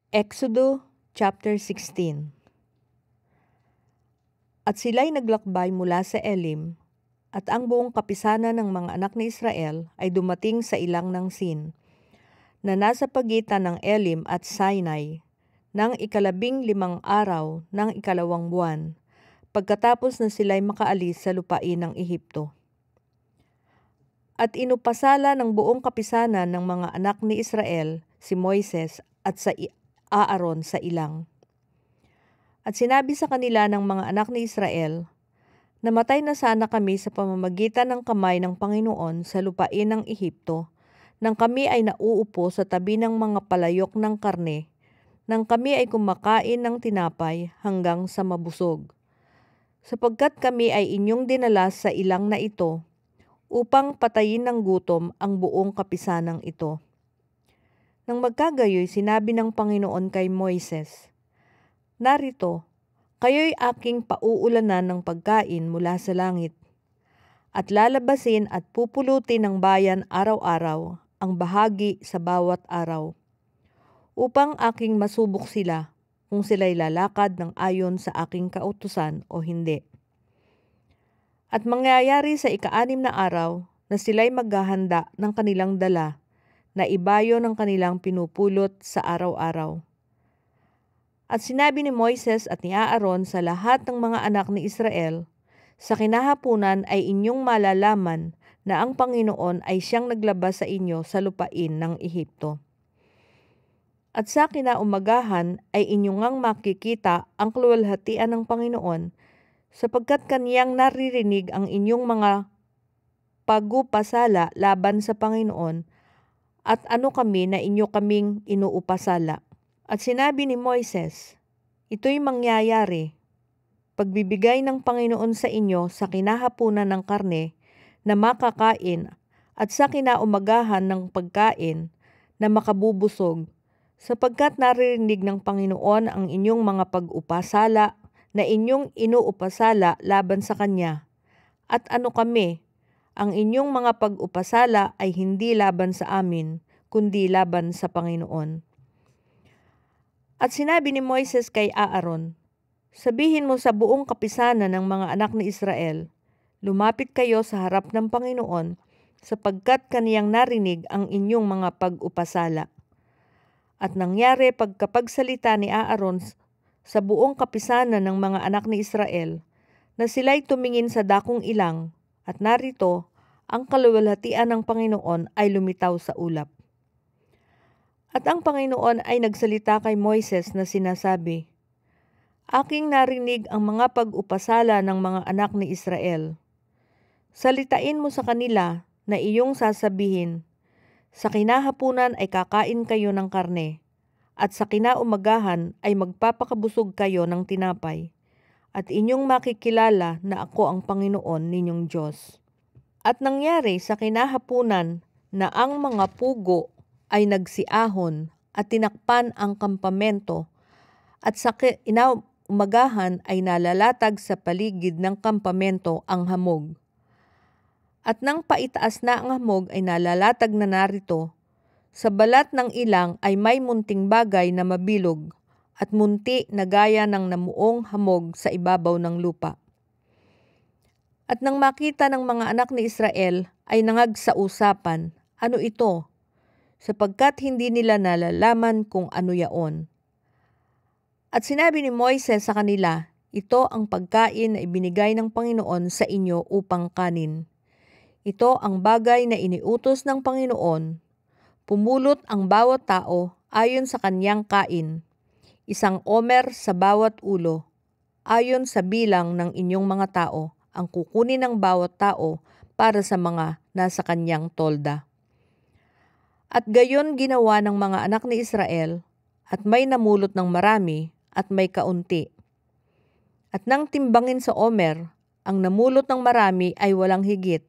Exodo chapter 16. At sila'y naglakbay mula sa Elim, at ang buong kapisanan ng mga anak ni Israel ay dumating sa ilang ng Sin, na nasa pagitan ng Elim at Sinai, ng 15 araw ng 2 buwan, pagkatapos na sila'y makaalis sa lupain ng Ehipto. At inupasala ng buong kapisanan ng mga anak ni Israel si Moises at sa Aaron sa ilang. At sinabi sa kanila ng mga anak ni Israel, namatay na sana kami sa pamamagitan ng kamay ng Panginoon sa lupain ng Ehipto, nang kami ay nauupo sa tabi ng mga palayok ng karne, nang kami ay kumakain ng tinapay hanggang sa mabusog. Sapagkat kami ay inyong dinala sa ilang na ito, upang patayin ng gutom ang buong kapisanang ito. Nang magkagayoy, sinabi ng Panginoon kay Moises, narito, kayo'y aking pauulanan ng pagkain mula sa langit, at lalabasin at pupulutin ng bayan araw-araw ang bahagi sa bawat araw, upang aking masubok sila kung sila'y lalakad ng ayon sa aking kautusan o hindi. At mangyayari sa 6 na araw na sila'y maghahanda ng kanilang dala na ibayo ng kanilang pinupulot sa araw-araw. At sinabi ni Moises at ni Aaron sa lahat ng mga anak ni Israel, sa kinahapunan ay inyong malalaman na ang Panginoon ay siyang naglabas sa inyo sa lupain ng Ehipto. At sa kinaumagahan ay inyong makikita ang kaluwalhatian ng Panginoon, sapagkat kaniyang naririnig ang inyong mga pagupasala laban sa Panginoon, at ano kami na inyo kaming inuupasala. At sinabi ni Moises, ito'y mangyayari, pagbibigay ng Panginoon sa inyo sa kinahapunan ng karne na makakain at sa kinaumagahan ng pagkain na makabubusog, sapagkat naririnig ng Panginoon ang inyong mga pag-upasala na inyong inuupasala laban sa Kanya. At ano kami, ang inyong mga pag-upasala ay hindi laban sa amin, kundi laban sa Panginoon. At sinabi ni Moises kay Aaron, sabihin mo sa buong kapisanan ng mga anak ni Israel, lumapit kayo sa harap ng Panginoon, sapagkat kaniyang narinig ang inyong mga pag-upasala. At nangyari pagkapagsalita ni Aaron sa buong kapisanan ng mga anak ni Israel, na sila'y tumingin sa dakong ilang, at narito, ang kaluwalhatian ng Panginoon ay lumitaw sa ulap. At ang Panginoon ay nagsalita kay Moises na sinasabi, aking narinig ang mga pag-upasala ng mga anak ni Israel. Salitain mo sa kanila na iyong sasabihin, sa kinahapunan ay kakain kayo ng karne, at sa kinaumagahan ay magpapakabusog kayo ng tinapay, at inyong makikilala na ako ang Panginoon ninyong Diyos. At nangyari sa kinahapunan na ang mga pugo ay nagsiahon at tinakpan ang kampamento, at sa kinaumagahan ay nalalatag sa paligid ng kampamento ang hamog. At nang paitaas na ang hamog ay nalalatag na narito, sa balat ng ilang ay may munting bagay na mabilog at munti na gaya ng namuong hamog sa ibabaw ng lupa. At nang makita ng mga anak ni Israel ay nangagsausapan, ano ito? Sapagkat hindi nila nalalaman kung ano yaon. At sinabi ni Moises sa kanila, ito ang pagkain na ibinigay ng Panginoon sa inyo upang kanin. Ito ang bagay na iniutos ng Panginoon. Pumulot ang bawat tao ayon sa kanyang kain, 1 omer sa bawat ulo, ayon sa bilang ng inyong mga tao, ang kukunin ng bawat tao para sa mga nasa kanyang tolda. At gayon ginawa ng mga anak ni Israel, at may namulot ng marami at may kaunti. At nang timbangin sa omer, ang namulot ng marami ay walang higit,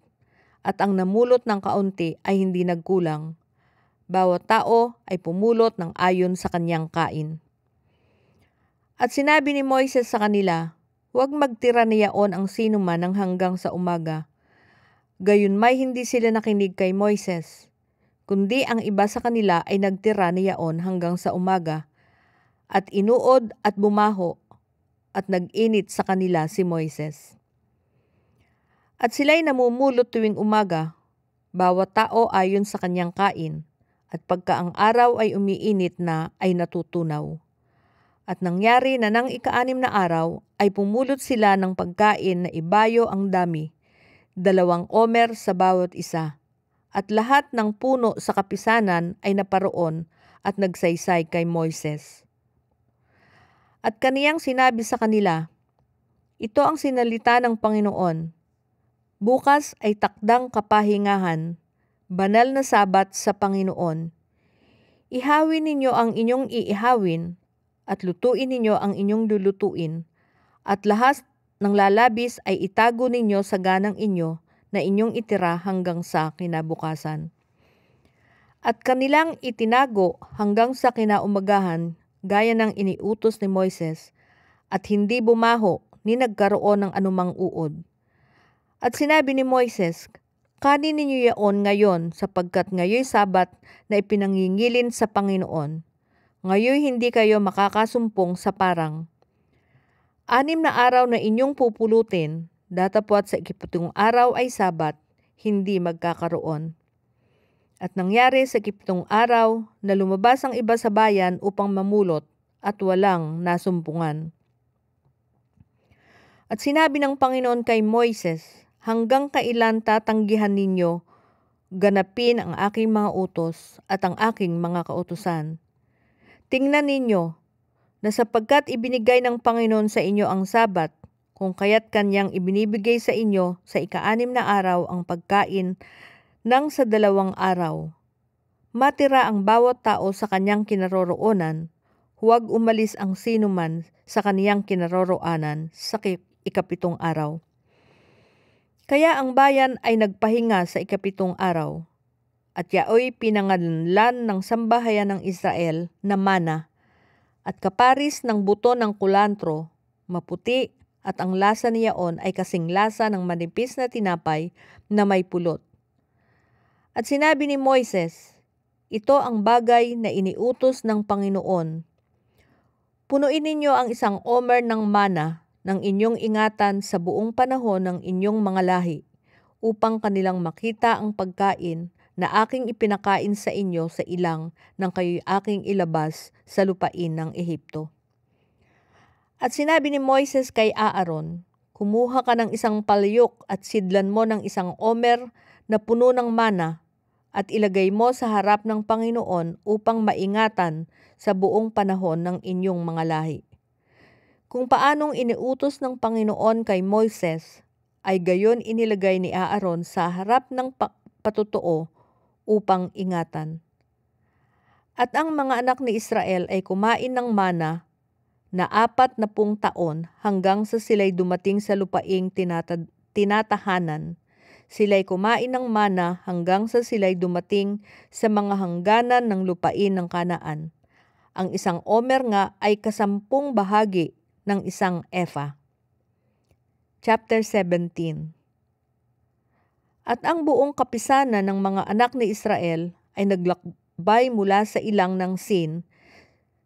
at ang namulot ng kaunti ay hindi nagkulang. Bawat tao ay pumulot ng ayon sa kanyang kain. At sinabi ni Moises sa kanila, huwag magtira niyaon ang sinuman ng hanggang sa umaga. Gayon may hindi sila nakinig kay Moises, kundi ang iba sa kanila ay nagtira niyaon hanggang sa umaga, at inuod at bumaho at nag-init sa kanila si Moises. At sila'y namumulot tuwing umaga, bawat tao ayon sa kanyang kain, at pagka ang araw ay umiinit na ay natutunaw. At nangyari na nang ika-6 na araw ay pumulot sila ng pagkain na ibayo ang dami, 2 omer sa bawat isa. At lahat ng puno sa kapisanan ay naparoon at nagsaysay kay Moises. At kaniyang sinabi sa kanila, ito ang sinalita ng Panginoon. Bukas ay takdang kapahingahan, banal na sabat sa Panginoon. Ihawin ninyo ang inyong iihawin at lutuin ninyo ang inyong lulutuin. At lahat ng lalabis ay itago ninyo sa ganang inyo na inyong itira hanggang sa kinabukasan. At kanilang itinago hanggang sa kinaumagahan gaya ng iniutos ni Moises, at hindi bumaho ni nagkaroon ng anumang uod. At sinabi ni Moises, kanin ninyo yaon ngayon sapagkat ngayoy sabat na ipinangingilin sa Panginoon. Ngayoy hindi kayo makakasumpong sa parang. 6 na araw na inyong pupulutin, datapwat sa 7 araw ay sabat, hindi magkakaroon. At nangyari sa 7 araw na lumabas ang iba sa bayan upang mamulot at walang nasumpungan. At sinabi ng Panginoon kay Moises, hanggang kailan tatanggihan ninyo ganapin ang aking mga utos at ang aking mga kautusan? Tingnan ninyo na sapagkat ibinigay ng Panginoon sa inyo ang sabat, kung kaya't kanyang ibinibigay sa inyo sa ika-6 na araw ang pagkain nang sa 2 araw. Matira ang bawat tao sa kanyang kinaroroonan, huwag umalis ang sinuman sa kaniyang kinaroroonan sa 7 araw. Kaya ang bayan ay nagpahinga sa 7 araw, at yaoy pinangalan ng sambahayan ng Israel na mana, at kaparis ng buto ng kulantro, maputi, at ang lasa niyaon ay kasing lasa ng manipis na tinapay na may pulot. At sinabi ni Moises, ito ang bagay na iniutos ng Panginoon. Punuin ninyo ang 1 omer ng mana ng inyong ingatan sa buong panahon ng inyong mga lahi, upang kanilang makita ang pagkain na aking ipinakain sa inyo sa ilang nang kayo'y aking ilabas sa lupain ng Ehipto. At sinabi ni Moises kay Aaron, kumuha ka ng 1 palyok at sidlan mo ng 1 omer na puno ng mana, at ilagay mo sa harap ng Panginoon upang maingatan sa buong panahon ng inyong mga lahi. Kung paanong iniutos ng Panginoon kay Moises, ay gayon inilagay ni Aaron sa harap ng patutuo upang ingatan. At ang mga anak ni Israel ay kumain ng mana na 40 taon hanggang sa sila'y dumating sa lupaing tinatahanan. Sila'y kumain ng mana hanggang sa sila'y dumating sa mga hangganan ng lupain ng Kanaan. Ang 1 omer nga ay 10 bahagi ng 1 efa. Chapter 17. At ang buong kapisanan ng mga anak ni Israel ay naglakbay mula sa ilang ng Sin,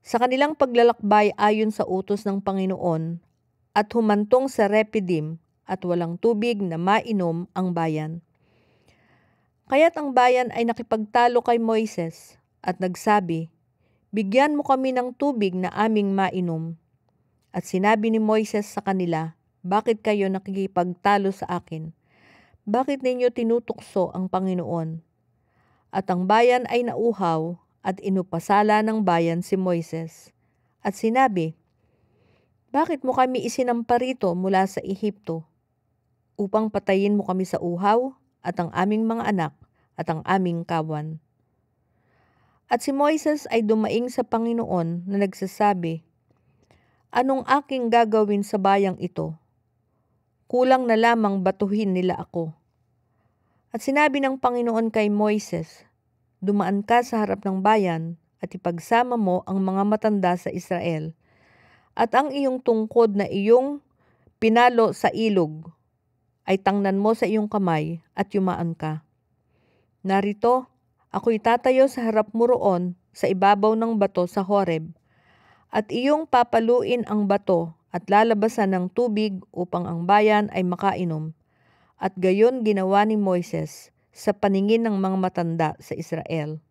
sa kanilang paglalakbay ayon sa utos ng Panginoon, at humantong sa Refidim, at walang tubig na mainom ang bayan. Kaya't ang bayan ay nakipagtalo kay Moises at nagsabi, bigyan mo kami ng tubig na aming mainom. At sinabi ni Moises sa kanila, bakit kayo nakikipagtalo sa akin? Bakit ninyo tinutukso ang Panginoon? At ang bayan ay nauhaw at inupasala ng bayan si Moises. At sinabi, bakit mo kami isinampa rito mula sa Ehipto? Upang patayin mo kami sa uhaw at ang aming mga anak at ang aming kawan. At si Moises ay dumaing sa Panginoon na nagsasabi, anong aking gagawin sa bayang ito? Kulang na lamang batuhin nila ako. At sinabi ng Panginoon kay Moises, dumaan ka sa harap ng bayan at ipagsama mo ang mga matanda sa Israel, at ang iyong tungkod na iyong pinalo sa ilog ay tangnan mo sa iyong kamay at yumaan ka. Narito, ako'y tatayo sa harap mo roon sa ibabaw ng bato sa Horeb, At iyong papaluin ang bato at lalabasan ng tubig upang ang bayan ay makainom. At gayon ginawa ni Moises sa paningin ng mga matanda sa Israel.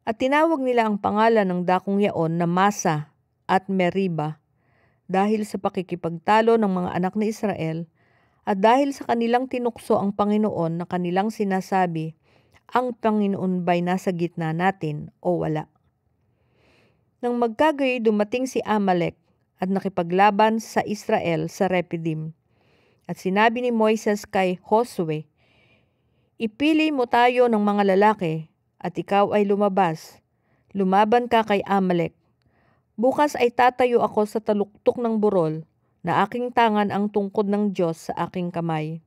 At tinawag nila ang pangalan ng dakong yaon na Masa at Meriba dahil sa pakikipagtalo ng mga anak ni Israel at dahil sa kanilang tinukso ang Panginoon na kanilang sinasabi, ang Panginoon ba'y nasa gitna natin o wala? Nang magkagayoy dumating si Amalek at nakipaglaban sa Israel sa Repidim. At sinabi ni Moises kay Josue, ipili mo tayo ng mga lalaki at ikaw ay lumabas. Lumaban ka kay Amalek. Bukas ay tatayo ako sa taluktok ng burol na aking tangan ang tungkod ng Diyos sa aking kamay.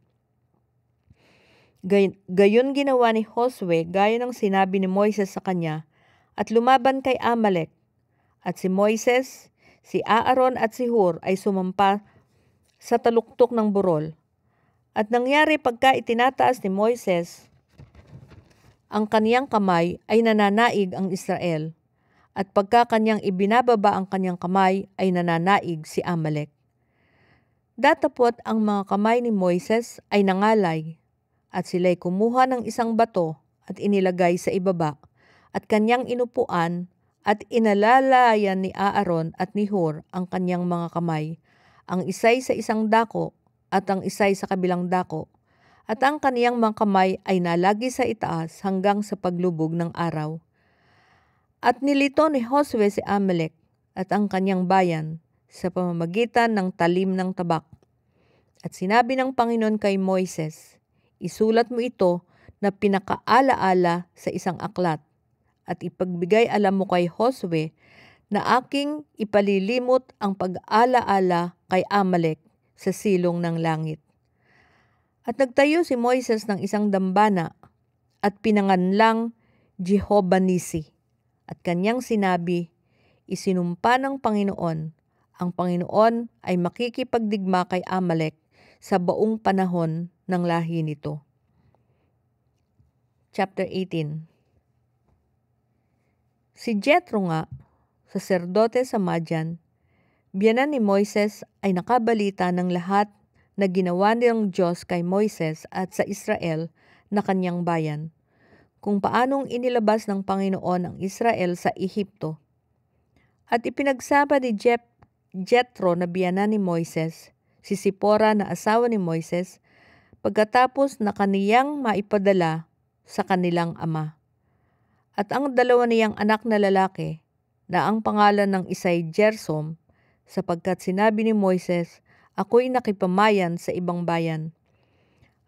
Gayon ginawa ni Josue gaya ng sinabi ni Moises sa kanya at lumaban kay Amalek. At si Moises, si Aaron at si Hur ay sumampa sa taluktok ng burol. At nangyari pagka itinataas ni Moises ang kaniyang kamay ay nananaig ang Israel. At pagka kanyang ibinababa ang kanyang kamay ay nananaig si Amalek. Datapot ang mga kamay ni Moises ay nangalay at sila'y kumuha ng isang bato at inilagay sa ibaba at kanyang inupuan at inalalayan ni Aaron at ni Hur ang kanyang mga kamay, ang isay sa isang dako at ang isay sa kabilang dako, at ang kaniyang mga kamay ay nalagi sa itaas hanggang sa paglubog ng araw. At nilito ni Josue si Amalek at ang kanyang bayan sa pamamagitan ng talim ng tabak. At sinabi ng Panginoon kay Moises, isulat mo ito na pinakaalaala sa isang aklat at ipagbigay alam mo kay Josue na aking ipalilimot ang pag-alaala kay Amalek sa silong ng langit. At nagtayo si Moises ng isang dambana at pinanganlang Jehovah Nisi. At kanyang sinabi, isinumpa ng Panginoon, ang Panginoon ay makikipagdigma kay Amalek sa buong panahon ng lahi nito. Chapter 18. Si Jethro nga, saserdote sa Madian, biyanan ni Moises ay nakabalita ng lahat na ginawa ng Diyos kay Moises at sa Israel na kanyang bayan, kung paanong inilabas ng Panginoon ang Israel sa Ehipto. At ipinagsama ni Jethro na biyanan ni Moises, si Sipora na asawa ni Moises, pagkatapos na kaniyang maipadala sa kanilang ama. At ang dalawa niyang anak na lalaki, na ang pangalan ng isa'y Gersom, sapagkat sinabi ni Moises, ako'y nakipamayan sa ibang bayan.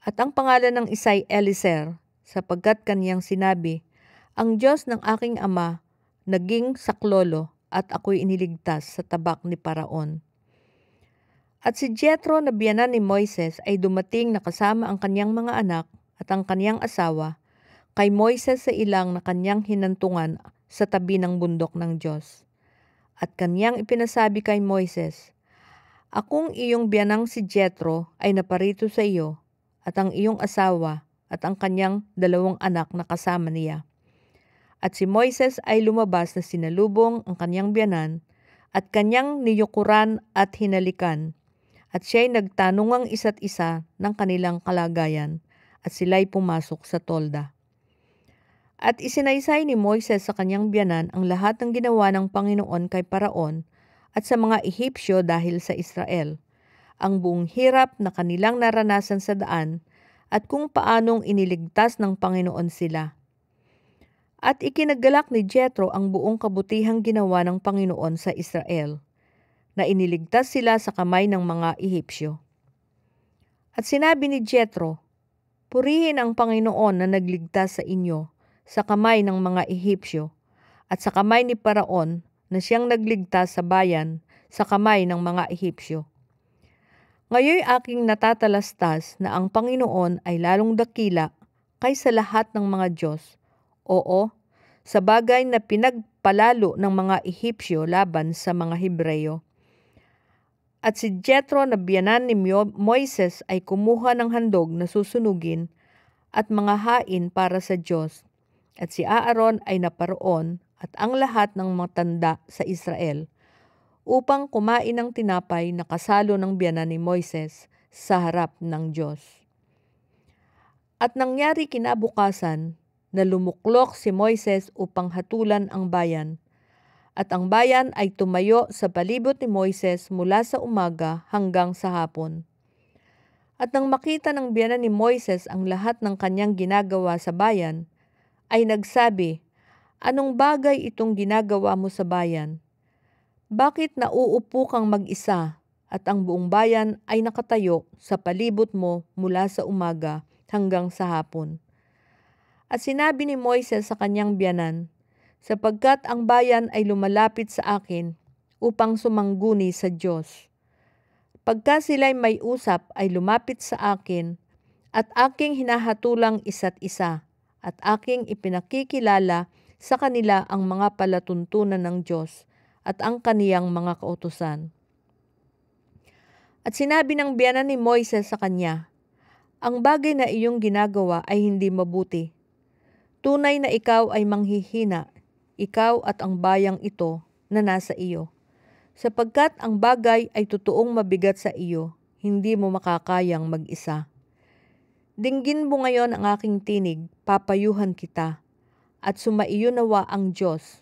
At ang pangalan ng isa'y Eliezer, sapagkat kaniyang sinabi, ang Diyos ng aking ama naging saklolo at ako'y iniligtas sa tabak ni Paraon. At si Jethro na biyanan ni Moises ay dumating na kasama ang kaniyang mga anak at ang kaniyang asawa kay Moises sa ilang na kanyang hinantungan sa tabi ng bundok ng Diyos. At kanyang ipinasabi kay Moises, akong iyong biyanang si Jethro ay naparito sa iyo at ang iyong asawa at ang kanyang 2 anak na kasama niya. At si Moises ay lumabas na sinalubong ang kanyang biyanan at kanyang niyukuran at hinalikan. At siya'y nagtanungang isa't isa ng kanilang kalagayan at sila'y pumasok sa tolda. At isinaysay ni Moises sa kanyang biyanan ang lahat ng ginawa ng Panginoon kay Paraon at sa mga Ehipsyo dahil sa Israel, ang buong hirap na kanilang naranasan sa daan at kung paanong iniligtas ng Panginoon sila. At ikinagalak ni Jethro ang buong kabutihang ginawa ng Panginoon sa Israel, na iniligtas sila sa kamay ng mga Ehipsyo. At sinabi ni Jethro, purihin ang Panginoon na nagligtas sa inyo sa kamay ng mga Ehipsyo at sa kamay ni Paraon na siyang nagligtas sa bayan sa kamay ng mga Ehipsyo. Ngayoy aking natatalastas na ang Panginoon ay lalong dakila kaysa lahat ng mga Diyos. Oo, sa bagay na pinagpalalo ng mga Ehipsyo laban sa mga Hebreyo. At si Jethro na biyanan ni Moises ay kumuha ng handog na susunugin at mga hain para sa Diyos. At si Aaron ay naparoon at ang lahat ng matanda sa Israel upang kumain ng tinapay na kasalo ng biyanan ni Moises sa harap ng Diyos. At nangyari kinabukasan na lumuklok si Moises upang hatulan ang bayan, at ang bayan ay tumayo sa palibot ni Moises mula sa umaga hanggang sa hapon. At nang makita ng biyanan ni Moises ang lahat ng kanyang ginagawa sa bayan, ay nagsabi, "Anong bagay itong ginagawa mo sa bayan? Bakit nauupo kang mag-isa at ang buong bayan ay nakatayo sa palibot mo mula sa umaga hanggang sa hapon?" At sinabi ni Moises sa kanyang biyanan, "Sapagkat ang bayan ay lumalapit sa akin upang sumangguni sa Diyos. Pagka sila'y may usap ay lumapit sa akin at aking hinahatulang isa't isa at aking ipinakikilala sa kanila ang mga palatuntunan ng Diyos at ang kaniyang mga kautusan." At sinabi ng biyanan ni Moises sa kanya, "Ang bagay na iyong ginagawa ay hindi mabuti. Tunay na ikaw ay manghihina, ikaw at ang bayang ito na nasa iyo. Sapagkat ang bagay ay totoong mabigat sa iyo, hindi mo makakayang mag-isa. Dinggin mo ngayon ang aking tinig, papayuhan kita, at sumaiyo nawa ang Diyos.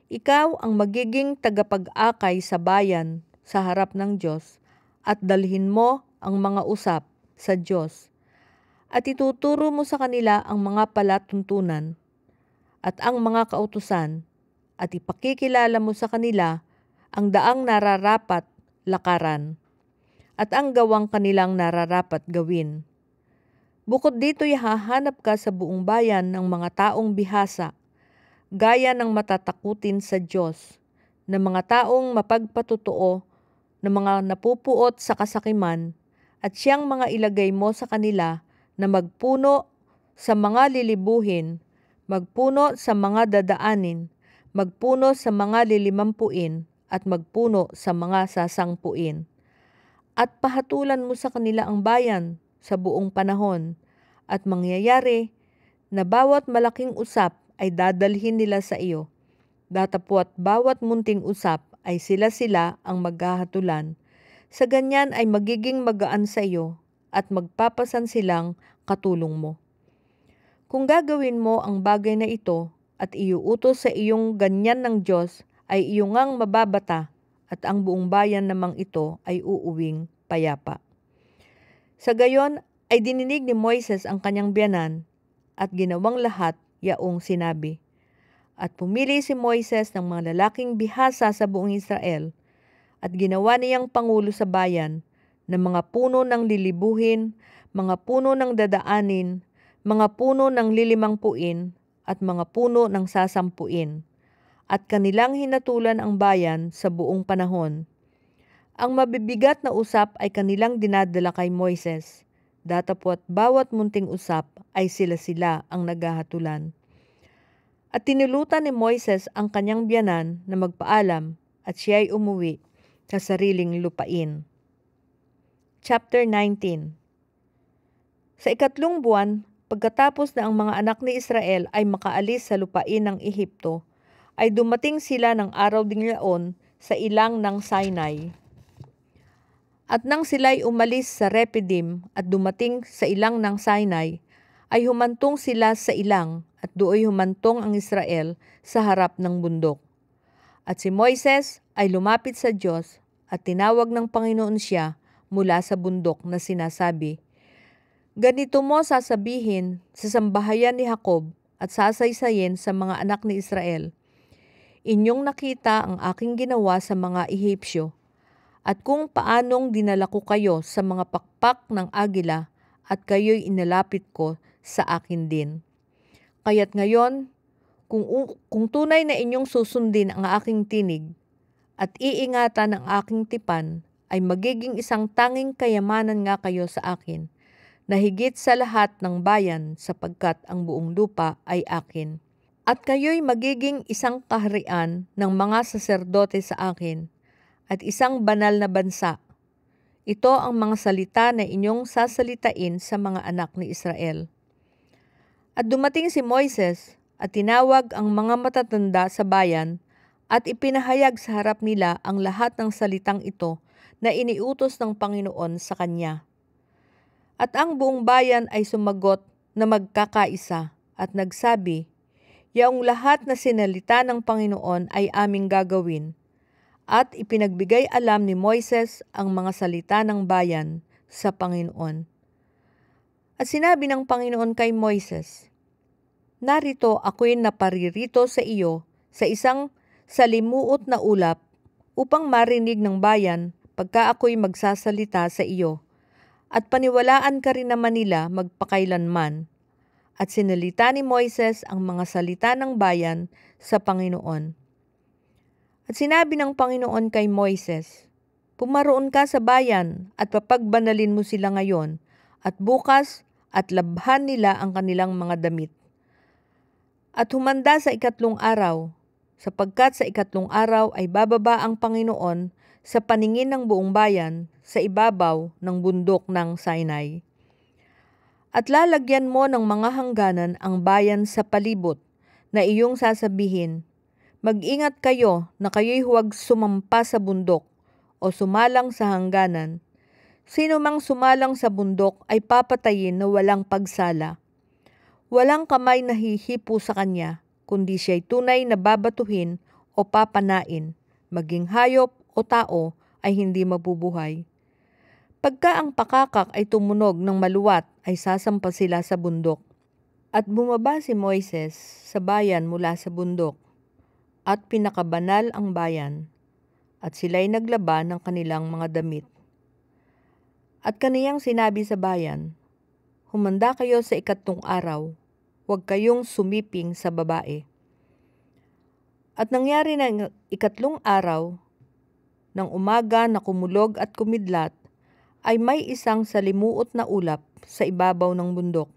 Ikaw ang magiging tagapag-akay sa bayan sa harap ng Diyos, at dalhin mo ang mga usap sa Diyos. At ituturo mo sa kanila ang mga palatuntunan at ang mga kautusan, at ipakikilala mo sa kanila ang daang nararapat lakaran, at ang gawang kanilang nararapat gawin. Bukod dito'y hahanap ka sa buong bayan ng mga taong bihasa, gaya ng matatakutin sa Diyos, na mga taong mapagpatotoo, na mga napupuot sa kasakiman, at siyang mga ilagay mo sa kanila na magpuno sa mga lilibuhin, magpuno sa mga dadaanin, magpuno sa mga lilimampuin, at magpuno sa mga sasangpuin. At pahatulan mo sa kanila ang bayan sa buong panahon, at mangyayari na bawat malaking usap ay dadalhin nila sa iyo. Datapwat bawat munting usap ay sila-sila ang maghahatulan. Sa ganyan ay magiging magaan sa iyo at magpapasan silang katulong mo. Kung gagawin mo ang bagay na ito at iuutos sa iyong ganyan ng Diyos, ay iyong ngang mababata at ang buong bayan namang ito ay uuwing payapa." Sa gayon ay dininig ni Moises ang kanyang biyanan at ginawang lahat yaong sinabi. At pumili si Moises ng mga lalaking bihasa sa buong Israel at ginawa niyang pangulo sa bayan ng mga puno ng lilibuhin, mga puno ng dadaanin, mga puno ng lilimangpuin, at mga puno ng sasampuin, at kanilang hinatulan ang bayan sa buong panahon. Ang mabibigat na usap ay kanilang dinadala kay Moises, datapwat bawat munting usap ay sila-sila ang naghahatulan. At tinulutan ni Moises ang kanyang biyanan na magpaalam at siya ay umuwi sa sariling lupain. Chapter 19. Sa 3 buwan, pagkatapos na ang mga anak ni Israel ay makaalis sa lupain ng Ehipto, ay dumating sila ng araw ding yaon sa ilang ng Sinai. At nang sila'y umalis sa Refidim at dumating sa ilang ng Sinai, ay humantong sila sa ilang at dooy humantong ang Israel sa harap ng bundok. At si Moises ay lumapit sa Diyos at tinawag ng Panginoon siya mula sa bundok na sinasabi, "Ganito mo sasabihin sa sambahayan ni Jacob at sasaysayin sa mga anak ni Israel, inyong nakita ang aking ginawa sa mga Ehipsyo, at kung paanong dinala ko kayo sa mga pakpak ng agila at kayo'y inalapit ko sa akin din. Kaya't ngayon, kung tunay na inyong susundin ang aking tinig at iingatan ang aking tipan, ay magiging isang tanging kayamanan nga kayo sa akin, na higit sa lahat ng bayan sapagkat ang buong lupa ay akin. At kayo'y magiging isang kaharian ng mga saserdote sa akin, at isang banal na bansa. Ito ang mga salita na inyong sasalitain sa mga anak ni Israel." At dumating si Moises at tinawag ang mga matatanda sa bayan at ipinahayag sa harap nila ang lahat ng salitang ito na iniutos ng Panginoon sa kanya. At ang buong bayan ay sumagot na magkakaisa at nagsabi, "Yaong lahat na sinalita ng Panginoon ay aming gagawin." At ipinagbigay alam ni Moises ang mga salita ng bayan sa Panginoon. At sinabi ng Panginoon kay Moises, "Narito ako'y naparirito sa iyo sa isang salimuot na ulap upang marinig ng bayan pagka ako'y magsasalita sa iyo, at paniwalaan ka rin naman nila magpakailanman." At sinalita ni Moises ang mga salita ng bayan sa Panginoon. At sinabi ng Panginoon kay Moises, "Pumaroon ka sa bayan at papagbanalin mo sila ngayon at bukas at labhan nila ang kanilang mga damit. At humanda sa 3 araw, sapagkat sa 3 araw ay bababa ang Panginoon sa paningin ng buong bayan sa ibabaw ng bundok ng Sinai. At lalagyan mo ng mga hangganan ang bayan sa palibot na iyong sasabihin, mag-ingat kayo na kayo'y huwag sumampa sa bundok o sumalang sa hangganan. Sino mang sumalang sa bundok ay papatayin na walang pagsala. Walang kamay na hihipo sa kanya, kundi siya'y tunay na babatuhin o papanain, maging hayop o tao ay hindi mabubuhay. Pagka ang pakakak ay tumunog ng maluwat, ay sasampa sila sa bundok." At bumaba si Moises sa bayan mula sa bundok, at pinakabanal ang bayan, at sila'y naglaba ng kanilang mga damit. At kaniyang sinabi sa bayan, "Humanda kayo sa 3 araw, huwag kayong sumiping sa babae." At nangyari na 3 araw, ng umaga na kumulog at kumidlat, ay may isang salimuot na ulap sa ibabaw ng bundok.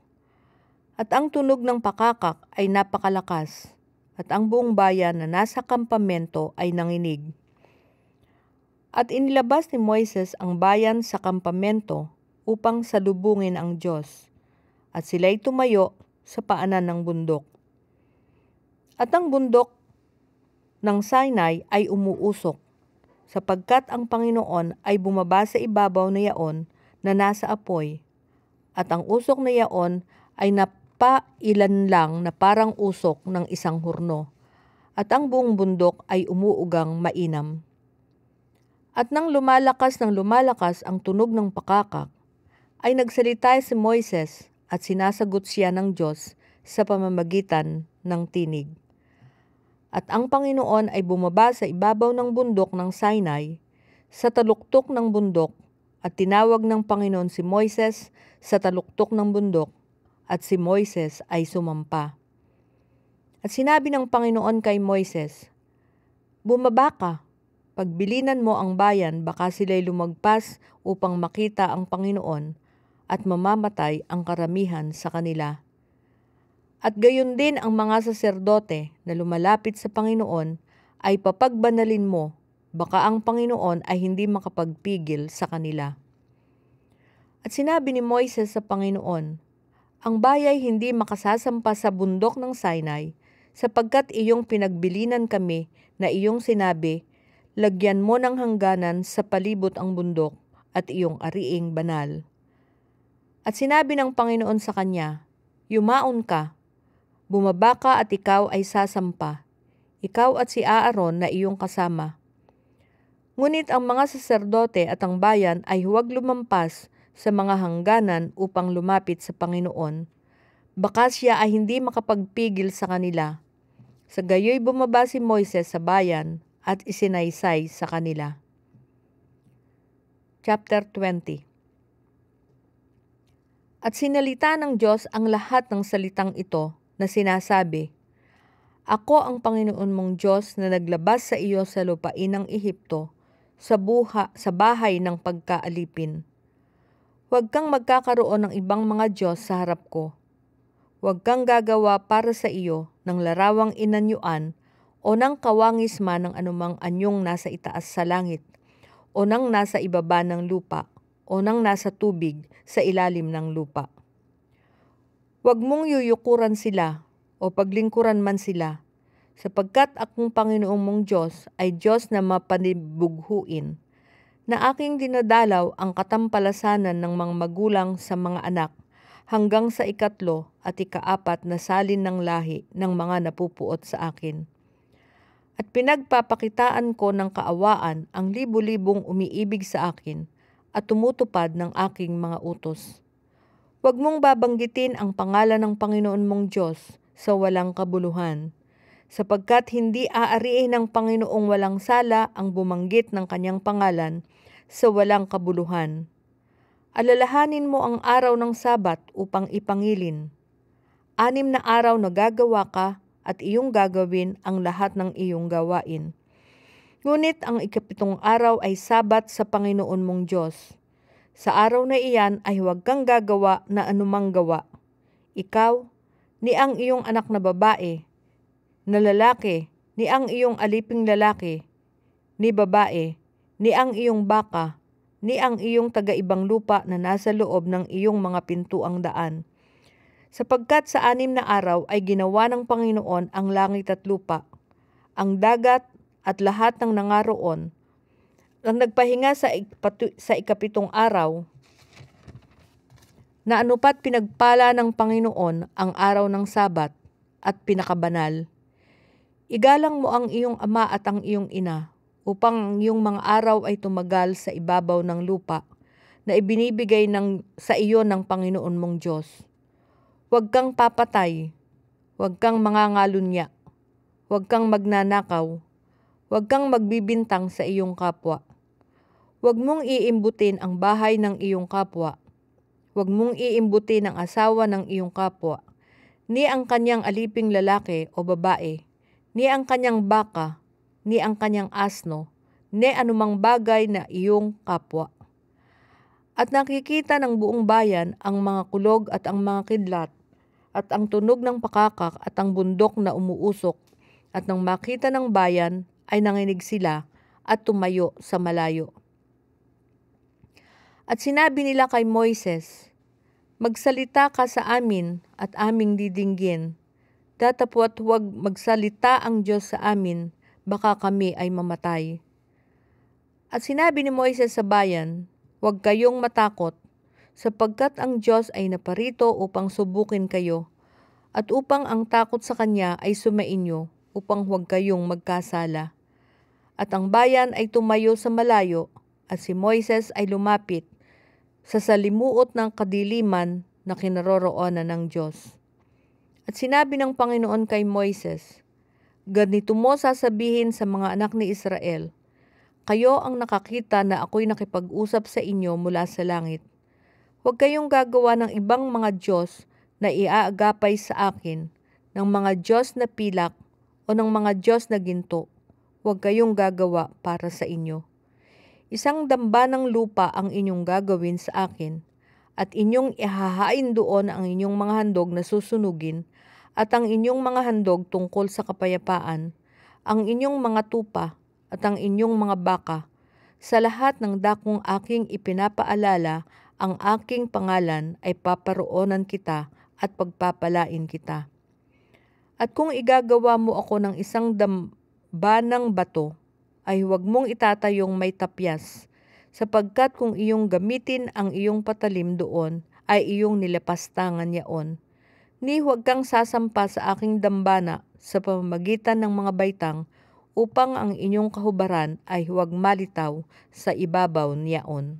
At ang tunog ng pakakak ay napakalakas, at ang buong bayan na nasa kampamento ay nanginig. At inilabas ni Moises ang bayan sa kampamento upang salubungin ang Diyos, at sila'y tumayo sa paanan ng bundok. At ang bundok ng Sinai ay umuusok, sapagkat ang Panginoon ay bumaba sa ibabaw na yaon na nasa apoy, at ang usok na yaon ay napailan lang na parang usok ng isang hurno, at ang buong bundok ay umuugang mainam. At nang lumalakas ang tunog ng pakakak, ay nagsalita si Moises at sinasagot siya ng Diyos sa pamamagitan ng tinig. At ang Panginoon ay bumaba sa ibabaw ng bundok ng Sinai, sa taluktok ng bundok, at tinawag ng Panginoon si Moises sa taluktok ng bundok, at si Moises ay sumampa. At sinabi ng Panginoon kay Moises, "Bumaba ka, pagbilinan mo ang bayan, baka sila'y lumagpas upang makita ang Panginoon, at mamamatay ang karamihan sa kanila. At gayon din ang mga saserdote na lumalapit sa Panginoon ay papagbanalin mo, baka ang Panginoon ay hindi makapagpigil sa kanila." At sinabi ni Moises sa Panginoon, "Ang bayay hindi makasasampa sa bundok ng Sinai, sapagkat iyong pinagbilinan kami na iyong sinabi, lagyan mo ng hangganan sa palibot ang bundok at iyong ariing banal." At sinabi ng Panginoon sa kanya, "Yumaon ka, bumaba ka at ikaw ay sasampa, ikaw at si Aaron na iyong kasama. Ngunit ang mga saserdote at ang bayan ay huwag lumampas sa mga hangganan upang lumapit sa Panginoon, baka siya ay hindi makapagpigil sa kanila." Sa gayoy bumaba si Moises sa bayan at isinaysay sa kanila. Chapter 20. At sinalita ng Diyos ang lahat ng salitang ito na sinasabi, "Ako ang Panginoon mong Diyos na naglabas sa iyo sa lupain ng Ehipto, sa bahay ng pagkaalipin. Huwag kang magkakaroon ng ibang mga Diyos sa harap ko. Huwag kang gagawa para sa iyo ng larawang inanyuan o ng kawangis man ng anumang anyong nasa itaas sa langit, o ng nasa ibaba ng lupa, o ng nasa tubig sa ilalim ng lupa. Huwag mong yuyukuran sila, o paglingkuran man sila, sapagkat akong Panginoong mong Diyos ay Diyos na mapanibughuin, na aking dinadalaw ang katampalasanan ng mga magulang sa mga anak hanggang sa ikatlo at ikaapat na salin ng lahi ng mga napupuot sa akin. At pinagpapakitaan ko ng kaawaan ang libu-libong umiibig sa akin at tumutupad ng aking mga utos. Huwag mong babanggitin ang pangalan ng Panginoon mong Diyos sa walang kabuluhan, sapagkat hindi aariin ng Panginoong walang sala ang bumanggit ng kanyang pangalan sa walang kabuluhan. Alalahanin mo ang araw ng Sabat upang ipangilin. 6 na araw na gagawa ka at iyong gagawin ang lahat ng iyong gawain. Ngunit ang ikapitong araw ay Sabat sa Panginoon mong Diyos. Sa araw na iyan ay huwag kang gagawa na anumang gawa. Ikaw, ni ang iyong anak na babae, na lalaki, ni ang iyong aliping lalaki, ni babae, ni ang iyong baka, ni ang iyong taga-ibang lupa na nasa loob ng iyong mga pintuang daan. Sapagkat sa 6 na araw ay ginawa ng Panginoon ang langit at lupa, ang dagat at lahat ng nangaroon. Ang nagpahinga sa ikapitong araw, na anupat pinagpala ng Panginoon ang araw ng Sabat at pinakabanal. Igalang mo ang iyong ama at ang iyong ina, upang ang iyong mga araw ay tumagal sa ibabaw ng lupa na ibinibigay sa iyo ng Panginoon mong Diyos. Huwag kang papatay, huwag kang mangangalunya, huwag kang magnanakaw, huwag kang magbibintang sa iyong kapwa. Huwag mong iimbutin ang bahay ng iyong kapwa, huwag mong iimbutin ang asawa ng iyong kapwa, ni ang kanyang aliping lalaki o babae, ni ang kanyang baka, ni ang kanyang asno, ni anumang bagay na iyong kapwa. At nakikita ng buong bayan ang mga kulog at ang mga kidlat, at ang tunog ng pakakak at ang bundok na umuusok, at nang makita ng bayan ay nanginig sila at tumayo sa malayo. At sinabi nila kay Moises, "Magsalita ka sa amin at aming didinggin. Datapwat huwag magsalita ang Diyos sa amin, baka kami ay mamatay." At sinabi ni Moises sa bayan, "Huwag kayong matakot, sapagkat ang Diyos ay naparito upang subukin kayo, at upang ang takot sa Kanya ay sumainyo, upang huwag kayong magkasala." At ang bayan ay tumayo sa malayo, at si Moises ay lumapit sa salimuot ng kadiliman na kinaroroonan ng Diyos. At sinabi ng Panginoon kay Moises, "Ganito mo sasabihin sa mga anak ni Israel, kayo ang nakakita na ako'y nakipag-usap sa inyo mula sa langit. Huwag kayong gagawa ng ibang mga Diyos na iaagapay sa akin, ng mga Diyos na pilak o ng mga Diyos na ginto. Huwag kayong gagawa para sa inyo. Isang damba ng lupa ang inyong gagawin sa akin, at inyong ihahain doon ang inyong mga handog na susunugin, at ang inyong mga handog tungkol sa kapayapaan, ang inyong mga tupa, at ang inyong mga baka. Sa lahat ng dakong aking ipinapaalala, ang aking pangalan ay paparoonan kita at pagpapalain kita. At kung igagawa mo ako ng isang damba ng bato, ay huwag mong itatayong may tapyas, sapagkat kung iyong gamitin ang iyong patalim doon, ay iyong nilapastangan yaon. Ni huwag kang sasampa sa aking dambana sa pamamagitan ng mga baitang, upang ang inyong kahubaran ay huwag malitaw sa ibabaw niyaon.